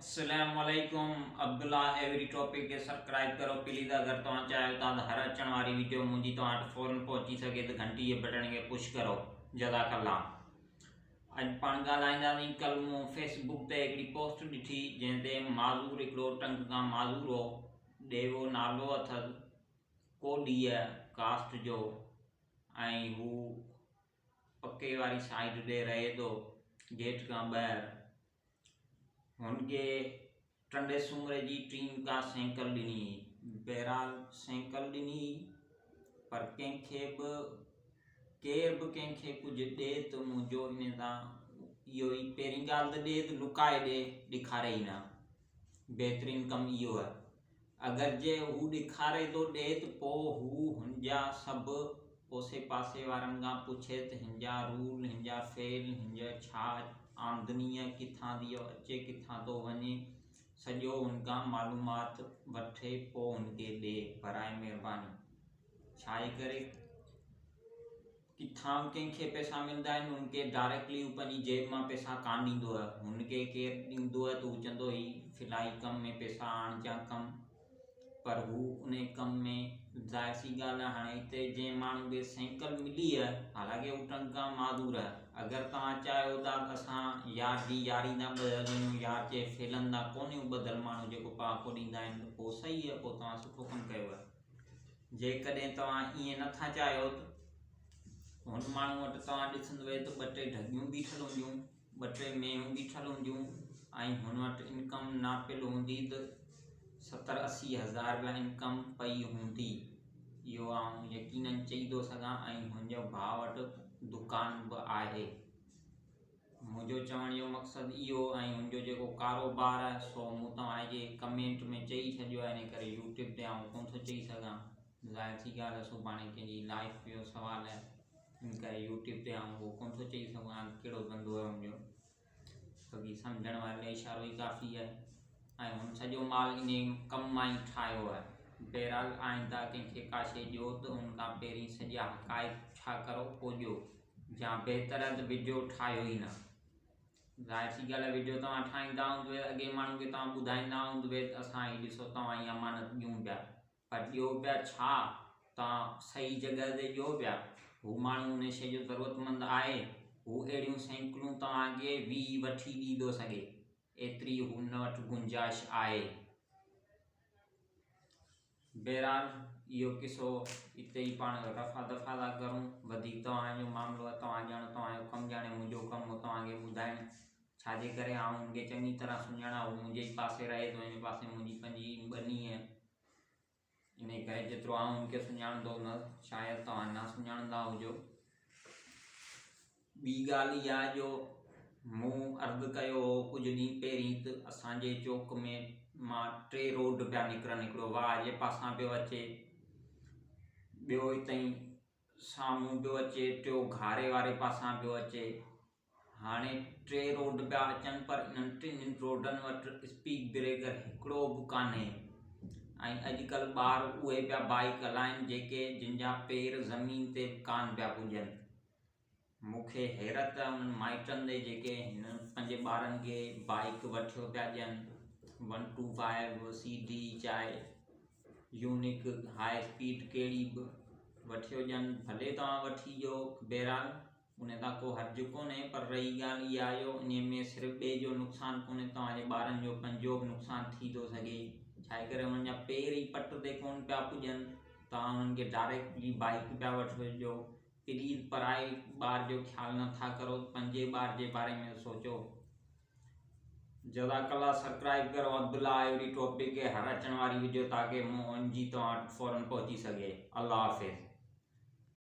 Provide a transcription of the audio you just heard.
अस्सलामुअलैकुम Abdullah every topic के subscribe करो प्लीज़। अगर तुम चाहो तो हर अचण वाली वीडियो मुझी तो फ़ौरन पहुंची सके तो घंटी ये बटन के पुश करो। जज़ाकल्ला। अज पाण ॻाल्हाईंदासीं। कल मूं फेसबुक ते हिकिड़ी पोस्ट ॾिठी जंहिंते माज़ूर हिकिड़ो टंग खां माज़ूर हो, ॾेवो नालो अथसि, कोडीअ कास्ट जो, ऐं हू पके वारी साइड ॾे रहे थो गेट खां ॿाहिरि। हुनखे टंडे सूमर जी टीम का सैंकल ॾिनी। बहरहाल सैंकल ॾिनी, पर कंहिंखे बि केर बि कंहिंखे कुझु ॾे त मुंहिंजो इन सां इहो ई पहिरीं ॻाल्हि त ॾे त लुकाए ॾे, ॾेखारे ई न। बहितरीनु कमु इहो आहे। अगरि जे हू ॾेखारे थो ॾे त पोइ हू हुनजा सभु ओसे पासे वारनि खां पुछे त हिनजा रूल, हिनजा फेल, हिनजा छा आमदनीअ किथां थी अचे, किथां थो वञे, सॼो हुनखां मालूमात वठे पोइ हुनखे ॾे। बराए महिरबानी। छाजे करे किथां कंहिंखे पैसा मिलंदा आहिनि, हुनखे डायरेक्टली पंहिंजी जेब मां पैसा कान ॾींदो आहे। हुनखे केरु ॾींदो आहे त हू चवंदो ही फिलाई कम में पैसा आणिजां कम, पर हू उन कम में ज़ाहिर सी ॻाल्हि आहे। हाणे हिते जंहिं माण्हू खे सैंकल मिली आहे, हालांकि हू टंग खां माज़ूर आहे, अगरि तव्हां चाहियो था असां यार जी यारी न ॿधलूं, यार जे फेलनि था कोन्हे ॿधल माण्हू जेको पहाको ॾींदा आहिनि, त पोइ सही आहे, पोइ तव्हां सुठो कमु कयो आहे। जेकॾहिं तव्हां ईअं नथा चाहियो त हुन माण्हू वटि तव्हां ॾिसंदव त 2-3 ढगियूं बीठल हूंदियूं, 2-3 मेयूं बीठल हूंदियूं, ऐं हुन वटि इनकम नापियल हूंदी त 70-80 हज़ार रुपया इनकम पई हूंदी। इहो आउं यकीनन चई थो सघां। ऐं हुनजो भाउ वटि दुकान बि आहे। मुंहिंजो चवण जो मक़सदु इहो, ऐं हुनजो जेको कारोबार आहे सो मूं तव्हांजे कमेंट में चई छॾियो आहे, इन करे यूट्यूब ते आउं कोन थो चई सघां। ज़ाहिर सी ॻाल्हि आहे, सुभाणे कंहिंजी लाइफ जो सुवालु आहे, इन करे यूट्यूब ते आउं उहो कोन थो चई सघां कहिड़ो धंधो आहे हुनजो, छोकी सम्झण वारे लाइ इशारो ई काफ़ी आहे। ऐं हुन सॼो माल इन कम मां ई ठाहियो आहे। बहरहाल आईंदा कंहिंखे का शइ ॾियो त हुनखां पहिरीं सॼा हक़ाइक़ छा करो पोइ ॾियो, या बहितर आहे त वीडियो ठाहियो ई न। ज़ाहिर सी ॻाल्हि आहे, वीडियो तव्हां ठाहींदा हूंदव, अॻे माण्हू खे तव्हां ॿुधाईंदा हूंदव त असां ही ॾिसो तव्हां जी अमानत ॾियूं पिया, पर ॾियो पिया छा, तव्हां सही जॻह ते ॾियो पिया। हू माण्हू उन शइ जो ज़रूरतमंद आहे, हू अहिड़ियूं सैंकड़ूं तव्हांखे बि वठी ॾी थो सघे, एतिरी हुन वटि गुंजाइश आहे। बहरहाल इहो किसो हिते ई पाण रफ़ा दफ़ा था करूं। वधीक तव्हांजो मामिलो आहे, तव्हां ॼाणो, तव्हांजो कमु ॼाणे, मुंहिंजो कमु तव्हांखे ॿुधाइणु। छाजे करे आउं हुनखे चङी तरह सुञाणा, हू मुंहिंजे ई पासे रहे थो, हिन पासे मुंहिंजी पंहिंजी ॿनी आहे, इन करे जेतिरो आउं हुनखे सुञाणंदो न, शायदि तव्हां न सुञाणंदा हुजो। ॿी ॻाल्हि इहा आहे जो मूं अर्ज़ु कयो हो कुझु ॾींहं पहिरीं त असांजे चौक में मां 3 रोड पिया निकिरनि, हिकिड़ो वाह जे पासां पियो अचे, ॿियो हितां साम्हूं पियो अचे, टियों घारे वारे पासां पियो अचे। हाणे 3 रोड पिया अचनि, पर इन्हनि 3 रोडनि वटि स्पीड ब्रेकर हिकिड़ो बि कान्हे। ऐं अॼुकल्ह ॿार उहे पिया बाइक हलाइनि जेके जिन जा पेर ज़मीन ते कान पिया पुॼनि। मूंखे हैरत आहे उन्हनि माइटनि ते जेके हिन पंहिंजे ॿारनि खे बाइक वठियो पिया ॾियनि, 125 CD चाहे यूनिक हाई स्पीड कहिड़ी बि वठियो ॾियनि, भले तव्हां वठी ॾियो, बहरहाल उन तां को हर्जु कोन्हे। पर रही ॻाल्हि इहा जो इन में सिर्फ़ु ॿिए जो नुक़सानु कोन्हे, तव्हांजे ॿारनि जो पंहिंजो बि नुक़सानु थी थो सघे। छाजे करे हुननि जा पेर ई पट ते कोन पिया पुॼनि, तव्हां हुननि खे डायरेक्टली बाइक पिया वठी ॾियो। प्लीज़ पराए ॿार जो ख़्यालु नथा करो, पंहिंजे ॿार जे बारे में सोचो। जज़ाकल्ला। सब्सक्राइब करो अब्दुल्ला एवरी टॉपिक के हर अचण वारी वीडियो ताकि मुंहिंजी तव्हां वटि फ़ौरन पहुची सघे। अल्लाह हाफ़िज़।